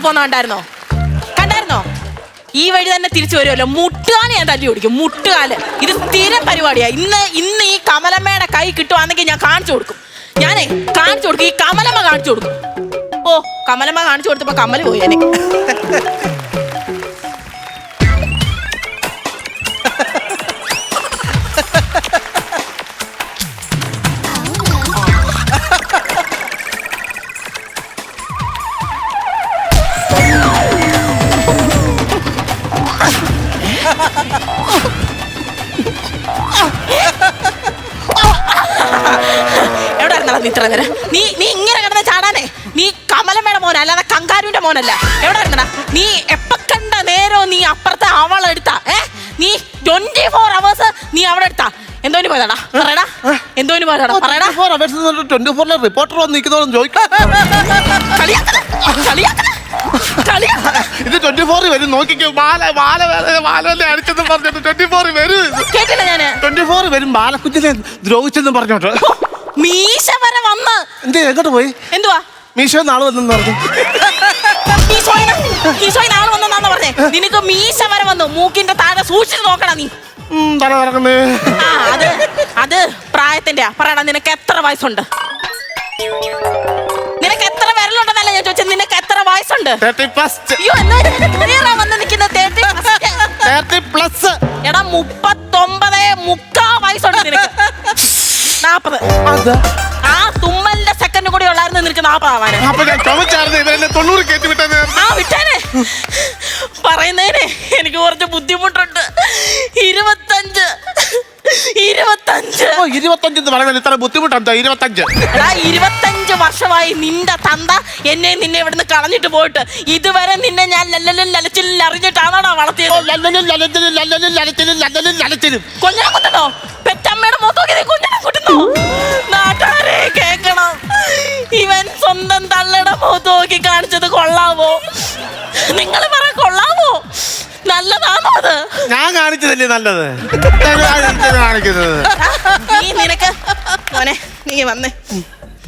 പോന്നാണ്ടായിരുന്നോ? കണ്ടായിരുന്നോ? ഈ വഴി തന്നെ തിരിച്ചു വരുമല്ലോ. മുട്ടുകാല് ഞാൻ തല്ലി ഓടിക്കും. മുട്ടുകാല് ഇത് സ്ഥിരം പരിപാടിയാ. ഇന്ന് ഈ കമലമ്മയുടെ കൈ കിട്ടുവാണെങ്കിൽ ഞാൻ കാണിച്ചു കൊടുക്കും. ഞാനേ കാണിച്ചു കൊടുക്കും. ഈ കമലമ്മ കാണിച്ചു കൊടുക്കും. ഓ, കമലമ്മ കാണിച്ചു കൊടുത്തപ്പോ കമല് പോയി. എനിക്ക് ഇത്ര നേരം നീ ഇങ്ങനെ കിടന്ന് ചാടാനേ? നീ കമലമ്മയുടെ മോന, അല്ലാതെ കങ്കാരുവിന്റെ മോനല്ല. എവിടെ ഇരുന്നടാ നീ? എപ്പ കണ്ട നേരോ നീ അപ്പുറത്തെ അവളെടുത്താ? നീ 24 hours നീ അവിടെ എടുത്താ? എന്തോന് പോയതാടാ? പറയടാ, എന്തോന് പോയതാടാ? പറയടാ. 24 റിപ്പോർട്ടർ വന്ന് നിൽക്കുന്നോളം ചോദിക്കാം. ഇത് 24 വരും. നോക്കിക്കോ, മാല അടിച്ചെന്ന് പറഞ്ഞിട്ട് 24 വരും. കേട്ടില്ല ഞാന്. 24 വരും. ബാലക്കുഞ്ഞിനെ ദ്രോഹിച്ചെന്ന് പറഞ്ഞോട്ടോ. മീശ വരെ വന്ന്. എങ്ങോട്ട് പോയി? എന്തുവാ മീശോ നാളെ വന്നെന്ന് പറഞ്ഞു. ആള് വന്നെന്നാന്ന് പറഞ്ഞേ? നിനക്ക് മീശ വരെ വന്നു. മൂക്കിന്റെ താഴെ സൂക്ഷിച്ച് നോക്കണ നീ. തല കറക്കുന്നേ. അത് പ്രായത്തിന്റെ. പറയടാ, നിനക്ക് എത്ര വയസ്സുണ്ട്? നിനക്ക് എത്ര വിരലുണ്ടെന്നല്ല ഞാൻ ചോദിച്ചത്. നിനക്ക് എത്ര വയസ്സുണ്ട്? 30+. അയ്യോ, എന്നാ വന്ന് നിൽക്കുന്നത്? 30+. എടാ, 39.3 വയസ്സുണ്ട് നിനക്ക്. 40. ആ തുമ്മലിന്റെ സെക്കൻഡ് കൂടി ഉള്ളായിരുന്നു നിനക്ക് 40 ആവാന്. വിട്ടേനെ. പറയുന്നേനെ എനിക്ക് കുറച്ച് ബുദ്ധിമുട്ടുണ്ട്. 25 ബുദ്ധിമുട്ടുണ്ടോ? 25 വർഷമായി നിന്റെ തന്ത നിന്നെ ഇവിടുന്ന് കളഞ്ഞിട്ട് പോയിട്ട് ഇതുവരെ നിന്നെ ഞാൻ ലലച്ചിൽ അറിഞ്ഞിട്ടാണോടാ വളർത്തിയത്? കൊഞ്ഞനെ കുത്തുന്നോ? പെറ്റമ്മയുടെ മുഖത്തോക്കി കുഞ്ഞനെ കുത്തുന്നോ? നാട്ടുകാരെ കേക്കണം. ഇവൻ സ്വന്തം തള്ളയുടെ മുഖത്തോക്കി കാണിച്ചത് കൊള്ളാവോ? നിങ്ങൾ പറ, കൊള്ളാവോ? നല്ലതാണോ അത്? ഞാൻ കാണിച്ചതല്ലേ നല്ലത്. നിനക്ക് മോനെ, നീ വന്നേ.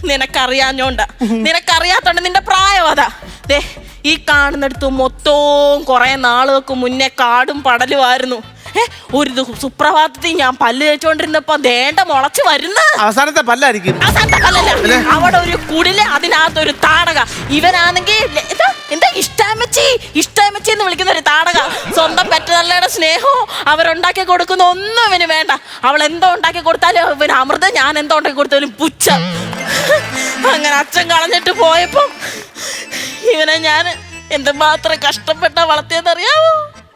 നിനക്കറിയാത്തോണ്ട് നിന്റെ പ്രായം അതാ. ദേ, ഈ കാണുന്നിടത്ത് മൊത്തവും കുറെ നാളുകൾക്ക് മുന്നേ കാടും പടലുമായിരുന്നു. ഒരു സുപ്രഭാതത്തിൽ ഞാൻ പല്ല് തേച്ചോണ്ടിരുന്നപ്പോ ദേണ്ട മുളച്ച് വരുന്ന അവസാനത്തെ പല്ലായിരിക്കും. അവസാനത്തെ പല്ലല്ല, അവിടെ ഒരു കുടില്, അതിനകത്തൊരു താടക. ഇവനാണെങ്കിൽ എന്താ ഇഷ്ടാമച്ചി എന്ന് വിളിക്കുന്ന ഒരു താടക. സ്വന്തം പെറ്റതള്ളയുടെ സ്നേഹവും അവരുണ്ടാക്കി കൊടുക്കുന്ന ഒന്നും ഇവന് വേണ്ട. അവൾ എന്തോ ഉണ്ടാക്കി കൊടുത്താലും ഇവന് അമൃതം, ഞാൻ എന്തോ ഉണ്ടാക്കി കൊടുത്താലും പുച്ഛം. അങ്ങനെ അച്ഛൻ കളഞ്ഞിട്ട് പോയപ്പം ഇവനെ ഞാൻ എന്തുമാത്രം കഷ്ടപ്പെട്ട വളർത്തിയതറിയാവോ?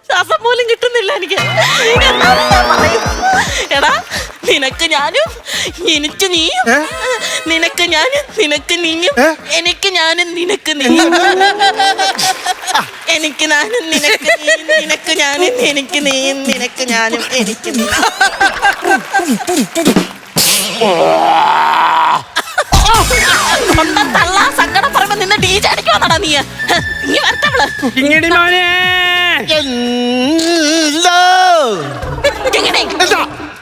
ശ്വാസം പോലും കിട്ടുന്നില്ല എനിക്ക്. എടാ, നിനക്ക് ഞാനും എനിക്ക് നീയും, നിനക്ക് ഞാനും നിനക്ക് നീയും, എനിക്ക് ഞാനും നിനക്ക് നീയും, എനിക്ക് ഞാനും നിനക്ക് നീയും, നിനക്ക് ഞാനും എനിക്ക് നീയും, നിനക്ക് ഞാനും എനിക്ക് നീയും. സ്വന്തം തള്ള സങ്കടം പറയുമ്പോ നിന്ന് ഡീജെ അടിക്കുവാന്നാടാ നീ? നീ വരത്തവള്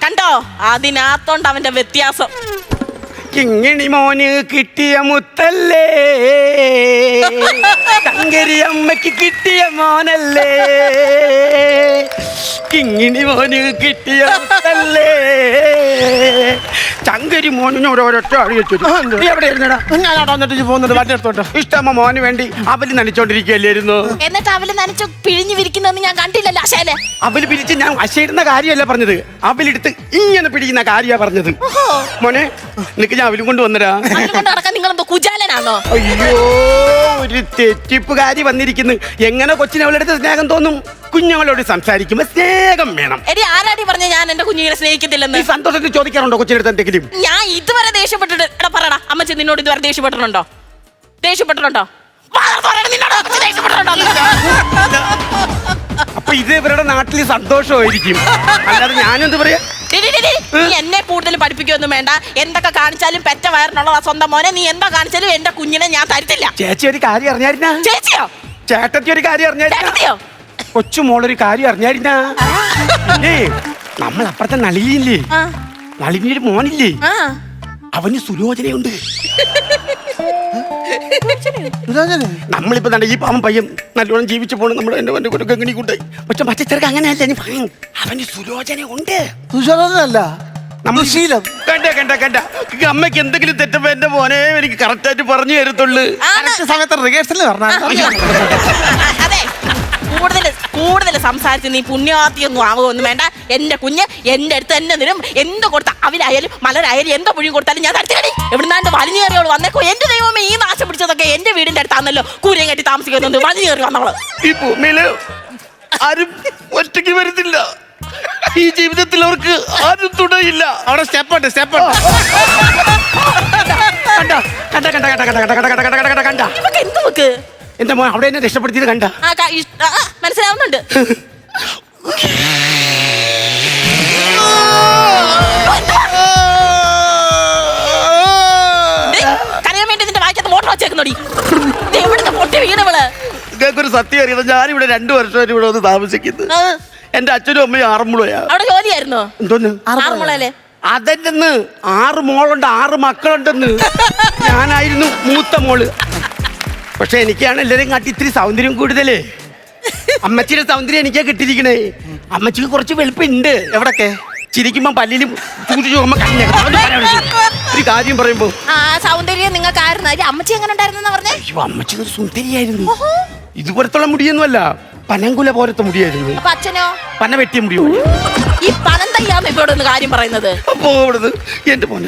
കണ്ടോ? അതിനകത്തോണ്ട് അവന്റെ വ്യത്യാസം. കിങ്ങിണി മോന് കിട്ടിയ മുത്തല്ലേ, കങ്കരി അമ്മയ്ക്ക് കിട്ടിയ മോനല്ലേ. കിങ്ങിണി മോന് കിട്ടിയ മുത്തല്ലേ, ചങ്കരി മോനിന് ഓരോരൊറ്റ അറിയിച്ചു. നീ എവിടെ ഇരുന്നടാ? ഇഷ്ടമ്മ മോന് വേണ്ടി അവല് നനച്ചോണ്ടിരിക്കുകയല്ലായിരുന്നു. എന്നിട്ട് അവല് നനച്ചു പിഴിഞ്ഞു വിരിക്കുന്നൊന്നും ഞാൻ കണ്ടില്ലല്ലോ. അശേലെ അവല് പിരിച്ച് ഞാൻ അശയിടുന്ന കാര്യമല്ല പറഞ്ഞത്, അവലെടുത്ത് ഇങ്ങനെ പിടിക്കുന്ന കാര്യ പറഞ്ഞത്. മോനെ, നിനക്ക് ഞാൻ അവലും കൊണ്ട് വന്നരാ. നിങ്ങളെന്തോ കുജാലനാണോ? അയ്യോ, ഒരു തെറ്റിപ്പുകാരി വന്നിരിക്കുന്നു. എങ്ങനെ കൊച്ചിനെ അവളെടുത്ത് സ്നേഹം തോന്നും? കുഞ്ഞുങ്ങളോട് സംസാരിക്കുമ്പോ സ്നേഹം വേണം. എടി, ആരാടി പറഞ്ഞ ഞാൻ എന്റെ കുഞ്ഞിനെ സ്നേഹിക്കത്തില്ലെന്ന്? നീ സന്തോഷത്തിൽ ചോദിക്കാറുണ്ടോ കൊച്ചിനെടുത്ത് എന്തെങ്കിലും? ഞാൻ ഇതുവരെ ദേഷ്യപ്പെട്ടിട്ട്. എടാ പറയടാ, അമ്മച്ചി നിന്നോട് ഇതുവരെ ദേഷ്യപ്പെട്ടിട്ടുണ്ടോ? അപ്പൊ ഇത് ഇവരുടെ നാട്ടിൽ സന്തോഷമായിരിക്കും, അല്ലാതെ ഞാനെന്ത് പറയാ? നീ എന്നെ കൂടുതൽ പഠിപ്പിക്കൊന്നും വേണ്ട. എന്തൊക്കെ കാണിച്ചാലും പെറ്റ വയറിനുള്ളതാ സ്വന്തം മോനെ. നീ എന്താ കാണിച്ചാലും എന്റെ കുഞ്ഞിനെ ഞാൻ തരത്തില്ല. ചേച്ചി ഒരു കാര്യം അറിഞ്ഞായിരുന്നാ? ചേച്ചിയോ? ചേട്ടത്തി ഒരു കാര്യം അറിഞ്ഞായിരുന്നോ? കൊച്ചുമോളൊരു കാര്യം അറിഞ്ഞായിരുന്നാ? നമ്മൾ അപ്പുറത്തെ നളിനില്ലേ, നളിനിയുടെ മോനില്ലേ, അവന് സുലോചനയുണ്ട്. നമ്മളിപ്പോ തന്നെ ഈ പാവം പയ്യൻ നല്ലോണം ജീവിച്ചു പോകണം നമ്മുടെ എന്റെ ഒരു ഗംഗണി കൂട്ടായി. പക്ഷെ മറ്റേ ചെറുക്ക് അങ്ങനെയല്ല, അവന് സുലോചന ഉണ്ട്. സുശോധനല്ല, നമ്മൾ ശീലം. കണ്ട അമ്മയ്ക്ക് എന്തെങ്കിലും തെറ്റപ്പോ എന്റെ മോനെ എനിക്ക് കറക്റ്റ് ആയിട്ട് പറഞ്ഞു തരത്തുള്ളു. സമയത്ത് റിഹേഴ്സൽ പറഞ്ഞാൽ അതെ, കൂടുതൽ സംസാരിച്ച് നീ പുണ്യാത്തിയൊന്നും ആവുകയൊന്നും വേണ്ട. എന്റെ കുഞ്ഞ് എന്റെ അടുത്ത് തന്നെ നിരും. എന്ത് കൊടുത്ത അവിലായാലും മലരായാലും എന്തോ പുഴിയും കൊടുത്താലും ഞാൻ തരത്തിലടി. എവിടുന്നാണ്ട് വലിഞ്ഞു കയറിയോളൂ വന്നേക്കോ. എന്റെ ദൈവമേ, ഈ നാശം പിടിച്ചതൊക്കെ എന്റെ വീടിന്റെ അടുത്താണല്ലോ. കൂരയും കെട്ടി താമസിക്കുന്നുണ്ട്, വലിഞ്ഞു കയറി വന്നവള്. ഈ ഭൂമിയില് ആരും ഒറ്റയ്ക്ക് വരുന്നില്ല. ഈ ജീവിതത്തിൽ അവർക്ക് ആരും തുണയില്ല. അവിടെ സ്റ്റെപ്പുണ്ട്. എന്ത് നോക്ക് എന്റെ മോൻ അവിടെ എന്നെ രക്ഷപ്പെടുത്തിയത് കണ്ട. മനസ്സിലാവുന്നുണ്ട്. കരയാൻ വേണ്ടി നിന്റെ വായിക്കത്ത് മോട്ടർ വെച്ചേക്കുന്നോടി. എവിടുന്ന് പൊട്ടി വീണവള്. ഒരു സത്യം അറിയണം, ഞാനിവിടെ 2 വർഷമായിട്ട് ഇവിടെ വന്ന് താമസിക്കുന്നു. എന്റെ അച്ഛനും അമ്മയും ആറന്മുളയാ. അവിടെ ജോലിയായിരുന്നോ? എന്തോന്ന് ആറന്മുളയിലെ? അതെന്ന് 6 മോളുണ്ട്, 6 മക്കളുണ്ടെന്ന്. ഞാനായിരുന്നു മൂത്ത മോള്. പക്ഷെ എനിക്കാണ് എല്ലാരെയും കാട്ടി ഇത്തിരി സൗന്ദര്യം കൂടുതലേ. അമ്മച്ചിയുടെ സൗന്ദര്യം എനിക്കാ കിട്ടിയിരിക്കണേ. അമ്മച്ചിക്ക് കുറച്ച് വെളുപ്പുണ്ട്. എവിടൊക്കെ ചിരിക്കുമ്പോ പല്ലിലും ഒരു കാര്യം പറയുമ്പോ സൗന്ദര്യം നിങ്ങൾക്കായിരുന്നു. അമ്മച്ചി എങ്ങനെ ഉണ്ടായിരുന്നു പറഞ്ഞേ? അമ്മച്ചി ഒരു സുന്ദരിയായിരുന്നു. ഇതുപോലത്തുള്ള മുടിയൊന്നുമല്ല, പനങ്കുല പോലത്തെ മുടിയായിരുന്നു. അപ്പൊ അച്ഛനോ? പന വെട്ടിയ മുടിയോ. ഈ പനം തയ്യാന്ന് ഇവിടെ ഒന്ന് കാര്യം പറയുന്നത്. അപ്പോ എന്റെ മോനെ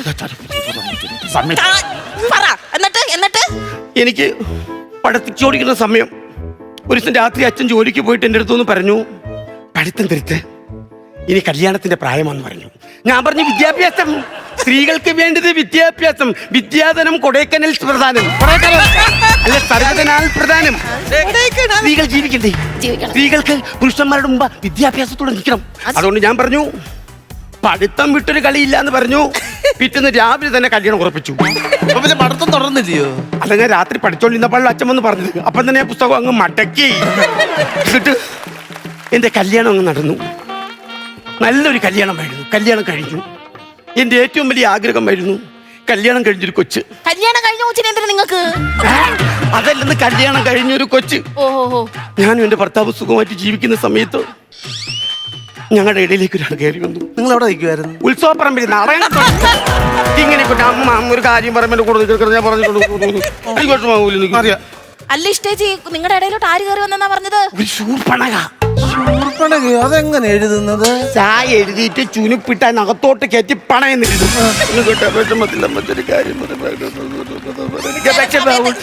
എന്നിട്ട് എനിക്ക് പഠിച്ചോടിക്കുന്ന സമയം ഒരു ദിവസം രാത്രി അച്ഛൻ ജോലിക്ക് പോയിട്ട് എൻ്റെ അടുത്തൊന്ന് പറഞ്ഞു, പഠിത്തം തിരുത്ത്, ഇനി കല്യാണത്തിന്റെ പ്രായമാണെന്ന് പറഞ്ഞു. ഞാൻ പറഞ്ഞു, വിദ്യാഭ്യാസം, സ്ത്രീകൾക്ക് വേണ്ടത് വിദ്യാഭ്യാസം. വിദ്യാധനം കൊടൈക്കനൽ പ്രധാനം, അല്ല സർവ്വധനാൽ പ്രധാനം. സ്ത്രീകൾ ജീവിക്കണ്ടേ? സ്ത്രീകൾക്ക് പുരുഷന്മാരുടെ മുമ്പ് വിദ്യാഭ്യാസത്തോടെ നിൽക്കണം. അതുകൊണ്ട് ഞാൻ പറഞ്ഞു, പഠിത്തം വിട്ടൊരു കളിയില്ല എന്ന് പറഞ്ഞു. പിറ്റേന്ന് രാവിലെ തന്നെ കല്യാണം ഉറപ്പിച്ചു. പിന്നെ പഠിത്തം തുടർന്നില്ലയോ? അല്ല, ഞാൻ രാത്രി പഠിച്ചോണ്ടിരുന്നപ്പോൾ അച്ഛൻ വന്ന് പറഞ്ഞത്. അപ്പം തന്നെ ആ പുസ്തകം അങ്ങ് മടക്കി. എന്നിട്ട് എന്റെ കല്യാണം അങ്ങ് നടന്നു. നല്ലൊരു കല്യാണമായിരുന്നു. കല്യാണം കഴിഞ്ഞു. എന്റെ ഏറ്റവും വലിയ ആഗ്രഹമായിരുന്നു കല്യാണം കഴിഞ്ഞൊരു കൊച്ച്. കല്യാണം കഴിഞ്ഞ കൊച്ചിനെ എന്തിനാ നിങ്ങൾക്ക്? അതല്ലെന്ന്, കല്യാണം കഴിഞ്ഞൊരു കൊച്ച്. ഓഹോ. ഞാനും എന്റെ ഭർത്താവ് സുഖമായിട്ട് ജീവിക്കുന്ന സമയത്ത് ഞങ്ങളുടെ ഇടയിലേക്ക് ഒരാൾ കയറി വന്നു. നിങ്ങൾ എവിടെ നിൽക്കുമായിരുന്നു? ഉത്സവപ്പറമ്പിൽ നാടകം ഇങ്ങനെ അമ്മ ഒരു കാര്യം പറയുമ്പോൾ കൂടുതൽ ഞാൻ പറഞ്ഞു. അറിയാം. അല്ല ഇഷ്ടേച്ചി, നിങ്ങളുടെ ഇടയിലോട്ട് ആര് കയറി വന്നെന്നാ പറഞ്ഞത്? ഒരു ശൂർപ്പണക. അതെങ്ങനെ എഴുതുന്നത്? ചായ എഴുതിയിട്ട് ചുനുപ്പിട്ട് അതിനകത്തോട്ട് കയറ്റി പണയം എഴുതും.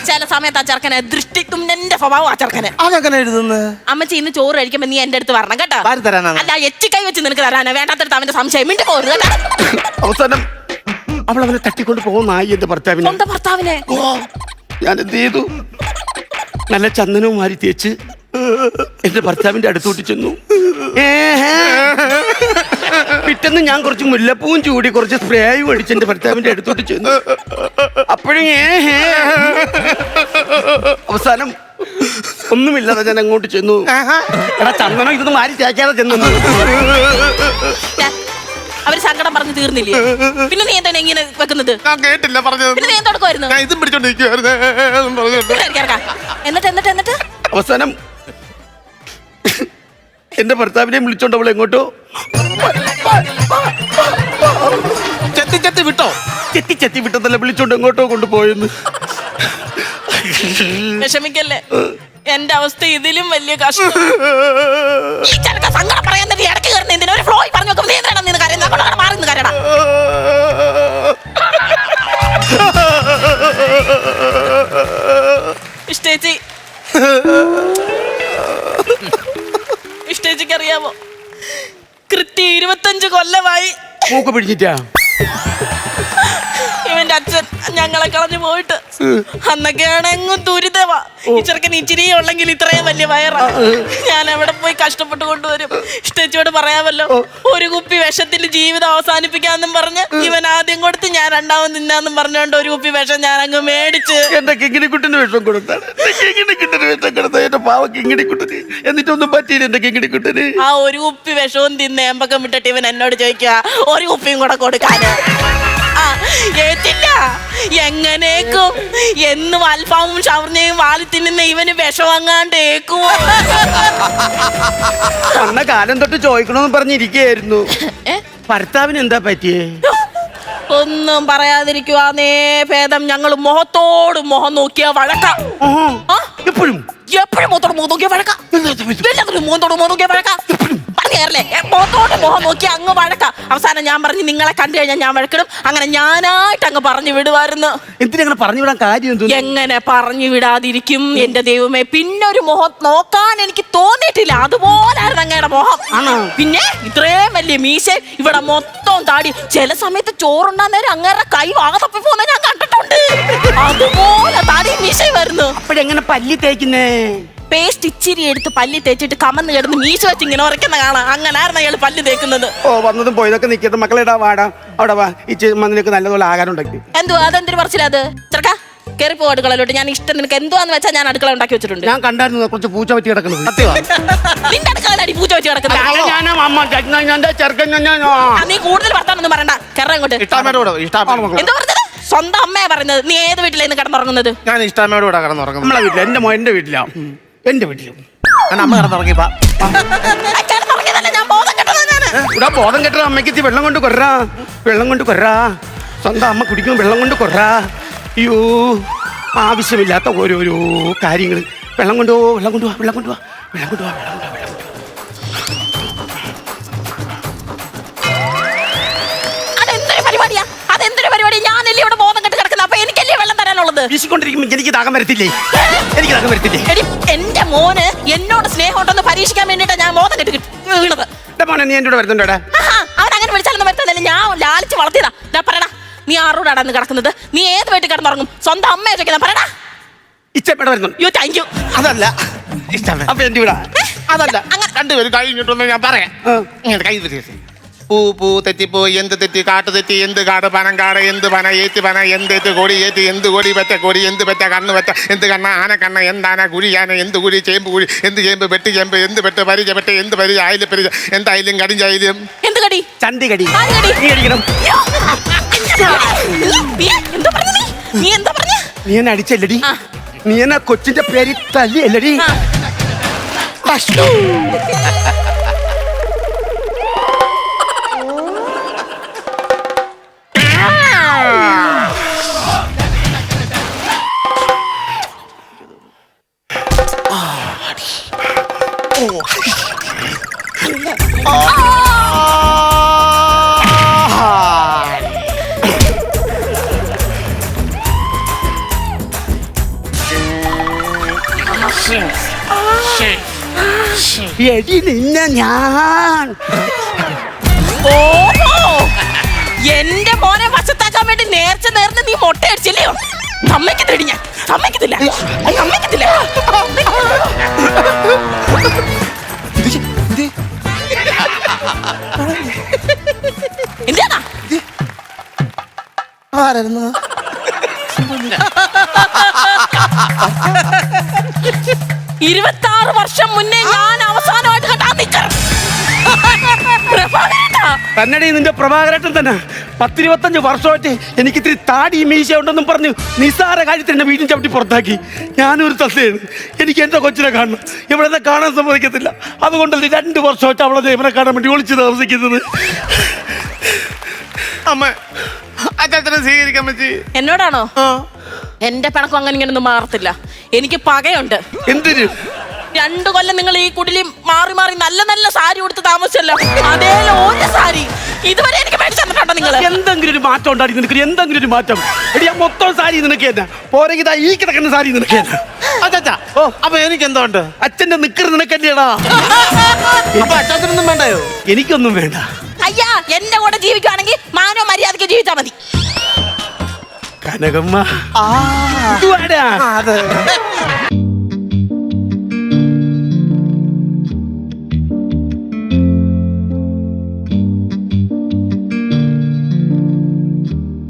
ചില സമയത്ത് ആ ചെറുക്കനെ ദൃഷ്ടിത്തുമ്ന്റെ സ്വഭാവം. ആ ചെറുക്കനെ അതെങ്ങനെ എഴുതുന്നത്? അമ്മച്ചി ഇന്ന് ചോറ് കഴിക്കുമ്പോ നീ എന്റെ അടുത്ത് വരണം കേട്ടോ. വാരി തരാനാണ്. അല്ല, എച്ചിക്കൈ വെച്ച് നിനക്ക് തരാനോ? വേണ്ടാത്തടുത്ത് അവന്റെ സംശയം മിണ്ടി പോരുത് കേട്ടോ. അവസാനം അവൾ അവനെ തട്ടിക്കൊണ്ട് പോകുന്നായി എന്റെ ഭർത്താവിനെ. സ്വന്തം ഭർത്താവിനെ ഞാൻ എന്ത് ചെയ്തു? നല്ല ചന്ദനവും മാറി തേച്ച് എന്റെ ഭർത്താവിന്റെ അടുത്തോട്ട് ചെന്നു. പിറ്റേന്ന് ഞാൻ കുറച്ച് മുല്ലപ്പൂവും ചൂടി കുറച്ച് സ്പ്രേയും അടിച്ച് എന്റെ ഭർത്താവിന്റെ അടുത്തോട്ട് ചെന്നു. അപ്പോഴും അവസാനം ഒന്നുമില്ലാതെ ഞാൻ അങ്ങോട്ട് ചെന്നു. എടാ ചന്ദനം ഇതൊന്നും മാറി തേക്കാതെ ചെന്നു. അവര് സങ്കടം പറഞ്ഞു തീർന്നില്ലേ? പിന്നെ നീ എന്താണ് ഇങ്ങനെ വെക്കുന്നത്? ഞാൻ കേട്ടില്ല പറഞ്ഞത്. പിന്നെ നീ എന്തൊടുക്കുമായിരുന്നു? ഞാൻ ഇതും പിടിച്ചോണ്ടിരിക്കുവായിരുന്നു. എന്നിട്ട് അവസാനം എന്റെ ഭർത്താവിനെ വിളിച്ചോണ്ട് അവൾ എങ്ങോട്ടോ ചെത്തി വിട്ടോ? ചെത്തി വിട്ടതല്ല, വിളിച്ചോണ്ട് എങ്ങോട്ടോ കൊണ്ടുപോയെന്ന്. വിഷമിക്കല്ലേ, എന്റെ അവസ്ഥ ഇതിലും വലിയ കഷ്ടം. ഈ ചെറുക്ക സങ്കടം പറയാൻ തന്നെ ഇടയ്ക്ക് കയറുന്ന എന്തിനാ? ഒരു ഫ്ലോയിൽ പറഞ്ഞു നോക്കും. നീ എന്തിനാണ് നിന്ന് കരയുന്നത്? മാറി നിന്ന് കരയടാ. ഇഷ്ടേച്ചിക്ക് അറിയാമോ, കൃത്യം 25 കൊല്ലമായി മൂക്ക് പിടിച്ചിട്ടാ ഇവന്റെ അച്ഛൻ ഞങ്ങളെ കളഞ്ഞു പോയിട്ട്. അന്നൊക്കെയാണ് എങ്ങും ദുരിതമാ. ഈ ചെറുക്കൻ ഇച്ചിരി ഉള്ളെങ്കിൽ ഇത്രയും വലിയ വയറാ. ഞാൻ എവിടെ പോയി കഷ്ടപ്പെട്ട് കൊണ്ടുവരും? ഇഷ്ടേച്ചിയോട് പറയാമല്ലോ, ഒരു കുപ്പി വിഷത്തിൽ ജീവിതം അവസാനിപ്പിക്കാന്നും പറഞ്ഞ് ഇവൻ ആദ്യം കൊടുത്ത് ഞാൻ രണ്ടാമത് തിന്നാന്നും പറഞ്ഞോണ്ട് ഒരു കുപ്പി വിഷം ഞാൻ അങ്ങ് മേടിച്ച് എന്റെ കിങ്ങിണിക്കുട്ടിന് വിഷം കൊടുത്താണ്. കിങ്ങിണിക്കുട്ടിന് വിഷം കൊടുത്ത എന്റെ പാവ കിങ്ങിണിക്കുട്ടിന് എന്നിട്ടൊന്നും പറ്റിയില്ല. എന്റെ കിങ്ങിണിക്കുട്ടിന് ആ ഒരു കുപ്പി വിഷവും തിന്ന് എമ്പക്കം വിട്ടിട്ട് ഇവൻ എന്നോട് ചോദിക്കുക ഒരു കുപ്പിയും കൂടെ കൊടുക്കാന്. ഏറ്റില്ല. എങ്ങനേക്കും എന്നും അൽഫാമും ഷവർമ്മയും വാലി തിന്നുന്ന ഇവന് വിഷമങ്ങാണ്ട് ഏക്കുമോ? അന്ന കാലം തൊട്ട് ചോദിക്കണമെന്ന് പറഞ്ഞിരിക്കുകയായിരുന്നു. ഭർത്താവിന് എന്താ പറ്റിയേ? ഒന്നും പറയാതിരിക്കുവാന്നേ ഭേദം. ഞങ്ങൾ മുഖത്തോട് മുഖം നോക്കിയ വഴക്കാം. എപ്പോഴും എപ്പോഴും മുഖത്തോട് മുഖം നോക്കിയ വഴക്കാം. എല്ലാത്തിനും മുഖത്തോട് മുഖം നോക്കിയ വഴക്കാം. പറഞ്ഞേരല്ലേ, മുഖത്തോട് മുഖം നോക്കി അങ്ങ് വഴക്കാം. അവസാനം ഞാൻ പറഞ്ഞു നിങ്ങളെ കണ്ടു കഴിഞ്ഞാൽ ഞാൻ വഴക്കിടും. അങ്ങനെ ഞാനായിട്ട് അങ്ങ് പറഞ്ഞു വിടുവായിരുന്നു. എന്തിനങ്ങനെ പറഞ്ഞു വിടാൻ കാര്യം എന്തോ? എങ്ങനെ പറഞ്ഞു വിടാതിരിക്കും എന്റെ ദൈവമേ. പിന്നെ ഒരു മുഖം നോക്കാൻ എനിക്ക് തോന്നിയിട്ടില്ല. അതുപോലായിരുന്നു അങ്ങയുടെ മുഖം. പിന്നെ ഇത്രയും വലിയ മീശ, ഇവിടെ മൊത്തം താടി. ചില സമയത്ത് ചോറുണ്ടാൻ നേരം അങ്ങേരുടെ കൈ വാങ്ങ തപ്പി പോകുന്ന ഞാൻ കണ്ടിട്ടുണ്ട്. അതുപോലെ താടി മീശ വരുന്നു. അപ്പോഴെങ്ങനെ പല്ലി തേക്കുന്നേ? പേസ്റ്റ് ഇച്ചിരി എടുത്ത് പല്ലി തേച്ചിട്ട് കമന്ന് കിടന്ന് മീശ വെച്ച് ഇങ്ങനെ ഉറക്കുന്ന കാണാം. അങ്ങനായിരുന്നു അയാൾ പല്ല് തേക്കുന്നത്. ഓ, വന്നതും പോയതൊക്കെ നിൽക്കട്ടെ. മക്കളെ വാടാ, അവിടെ വാ. ഈ മണ്ണിലേക്ക് നല്ലതുപോലെ ആഹാരം ഉണ്ടാക്കി. എന്തുവാ അതെന്തൊരു പറച്ചില്ല അത്? ചെറുക്കാ കയറി പോ അടുക്കളയിലോട്ട്. ഞാൻ ഇഷ്ടം നിനക്ക് എന്തുവാന്ന് വെച്ചാൽ ഞാൻ അടുക്കള ഉണ്ടാക്കി വെച്ചിട്ടുണ്ട്. ഞാൻ കണ്ടായിരുന്നു കുറച്ച് പൂച്ച വെച്ച് കിടക്കുന്നത്. നിന്റെ അടുക്കളയിലടി പൂച്ച വെച്ച് കിടക്കുന്നത്. നീ കൂടുതൽ വർത്താനൊന്നും പറയണ്ട. കയറാൻ ഇങ്ങോട്ട്. എന്താ പറഞ്ഞത്? സ്വന്തം അമ്മയെ പറയുന്നത്. നീ ഏത് വീട്ടിലേന്ന് കിടന്നുറങ്ങുന്നത്? ഞാൻ ഇഷ്ടാമ്മയോട് കൂടെ കിടന്നുറങ്ങും. നമ്മളെ വീട്ടിൽ എന്റെ വീട്ടിലാ. എന്റെ വീട്ടിലും അമ്മ കിടന്നുറങ്ങിയപ്പാ. ഞാൻ ബോധം കെട്ടതാ ഞാന്. ഇവിടെ ബോധം കെട്ട അമ്മയ്ക്ക് വെള്ളം കൊണ്ട് കൊറാ. വെള്ളം കൊണ്ട് കൊറാ. സ്വന്തം അമ്മ കുടിക്കും വെള്ളം കൊണ്ട് കൊറാ. അയ്യോ, ആവശ്യമില്ലാത്ത ഓരോരോ കാര്യങ്ങൾ. വെള്ളം കൊണ്ടുപോ, വെള്ളം കൊണ്ടുപോവാ, വെള്ളം കൊണ്ടുപോവാ, വെള്ളം കൊണ്ടുപോവാ, വെള്ളം കൊണ്ടുപോവാ, വെള്ളം കൊണ്ടുപോവാ. അതെന്തൊരു പരിപാടിയാ? അതെന്തൊരു പരിപാടിയാ? ഞാനല്ലേ ഇവിടെ ബോധം കെട്ട് കിടക്കുന്നത്. അപ്പൊ എനിക്കല്ലേ വെള്ളം തരാനുള്ളത്? വീശിക്കൊണ്ടിരിക്കുമ്പോ എനിക്ക് ദാഹം വരത്തില്ലേ? എനിക്ക് ദാഹം വരത്തില്ലേ? എടി, എന്റെ മോന് എന്നോട് സ്നേഹം ഉണ്ടെന്ന് പരീക്ഷിക്കാൻ വേണ്ടിട്ടാ ഞാൻ ബോധം കെട്ട് വീണത്. എന്റെ മോനെ നീ എന്നോട് വരുന്നുണ്ടോടാ? അവൻ അങ്ങനെ വിളിച്ചാലൊന്നും വരുത്തുന്നില്ല. ഞാൻ ലാലിച്ച് വളർത്തിയതാ. ഞാൻ പറയടാ, നീ ആറോടാണ് കിടക്കുന്നത്? നീ ഏത് വീട്ടിൽ കിടന്നുറങ്ങും? സ്വന്തം അമ്മയെ ചോദിക്കുന്ന പറയടാ. ഇച്ചപ്പേടെ വരുന്നുണ്ട്. യോ, താങ്ക് യു. അതല്ല ഇഷ്ടമേ. അപ്പൊ എന്റെ വീടാ. അതല്ല, രണ്ടുപേരും കഴിഞ്ഞിട്ടൊന്നും ഞാൻ പറയാം. ഇങ്ങനെ കൈ തിരിച്ച് പൂ പൂ തെറ്റിപ്പൂ എന്ത് തെറ്റി കാട്ട് തെറ്റി എന്ത് കാട് പനം കാട് എന്ത് പന ഏറ്റ് പന എന്തേറ്റ് കൊടി ഏറ്റ് എന്ത് കൊടി പറ്റ കൊടി എന്ത് പറ്റ കണ്ണ് പറ്റ എന്ത് കണ്ണ ആന കണ്ണ എന്താന കുഴിയാന എന്ത് കുഴി ചേമ്പ് കുഴി എന്ത് ചേമ്പ് വെട്ടി ചേമ്പ് എന്ത് പെട്ട് പരിച പെട്ട് എന്ത് പരിച ആയില് പരിച എന്തായാലും കടിഞ്ചായാലും എന്ത് കടി? ചന്തി കടി. ആര് കടി? നീ അടിക്കണം. എന്താ പറഞ്ഞ നീ? എന്താ പറഞ്ഞ? നീ എന്നെ അടിച്ചല്ലടി. നീ എന്നെ കൊച്ചിന്റെ പേര് തല്ലി അല്ലടി. എടി നിന്നെ ഞാൻ. ഓഹോ, എന്റെ മോനെ വശത്താക്കാൻ വേണ്ടി നേർച്ച നേർന്ന് നീ മുട്ട അടിച്ചില്ലയോ? സമ്മതിക്കത്തില്ല, ഞാൻ സമ്മതിക്കത്തില്ല, സമ്മതിക്കത്തില്ല. എന്താ ആരായിരുന്നു? 26 വർഷം മുന്നേ ഞാൻ അവസാനമായിട്ട് കണ്ടാ നിക്കർ തന്നടി നിന്റെ പ്രഭാകരേട്ടൻ തന്നെ. 10-25 വർഷമായിട്ട് എനിക്ക് ഇത്തിരി താടി മീശ ഉണ്ടെന്നും പറഞ്ഞു നിസ്സാര കാര്യത്തിൽ എന്നെ വീട്ടിൽ ചവിട്ടി പുറത്താക്കി. ഞാനൊരു തസ്സയാണ്. എനിക്ക് എന്റെ കൊച്ചിനെ കാണണം. ഇവിടെ കാണാൻ സമ്മതിക്കത്തില്ല. അതുകൊണ്ടല്ലേ 2 വർഷമായിട്ട് അവളെ ഇവരെ കാണാൻ വേണ്ടി ഒളിച്ച് താമസിക്കുന്നത്. അമ്മ അച്ഛനെ സ്വീകരിക്കാൻ പറ്റി. എന്നോടാണോ? എന്റെ പിണക്കം അങ്ങനെ ഇങ്ങനൊന്നും മാറത്തില്ല. എനിക്ക് പകയുണ്ട്. എന്തിന്? 2 കൊല്ലം നിങ്ങൾ ഈ കുടിലിൽ മാറി മാറി നല്ല നല്ല സാരി കൊടുത്ത് താമസിച്ചല്ലോ. അതേ ഒരു സാരി ഇതുവരെ എനിക്ക് മേടിച്ചു തന്നിട്ടുണ്ടോ നിങ്ങൾ? എന്തെങ്കിലും ഒരു മാറ്റം ഉണ്ടായി നിനക്ക്? എന്തെങ്കിലും ഒരു മാറ്റം? എടി, ആ മൊത്തം സാരി നിനക്ക് തന്നെ പോരെങ്കിൽ ഈ കിടക്കുന്ന സാരി നിനക്ക് തന്നെ. അച്ഛാ, ഓ അപ്പൊ എനിക്ക് എന്തോണ്ട്? അച്ഛന്റെ നിക്കർ നിനക്കല്ലേടാ. അപ്പൊ അച്ഛനൊന്നും വേണ്ടയോ? എനിക്കൊന്നും വേണ്ട. അയ്യാ, എന്റെ കൂടെ ജീവിക്കുവാണെങ്കിൽ മാനോ മര്യാദക്ക് ജീവിച്ചാ മതി. കനകമ്മ അതെ.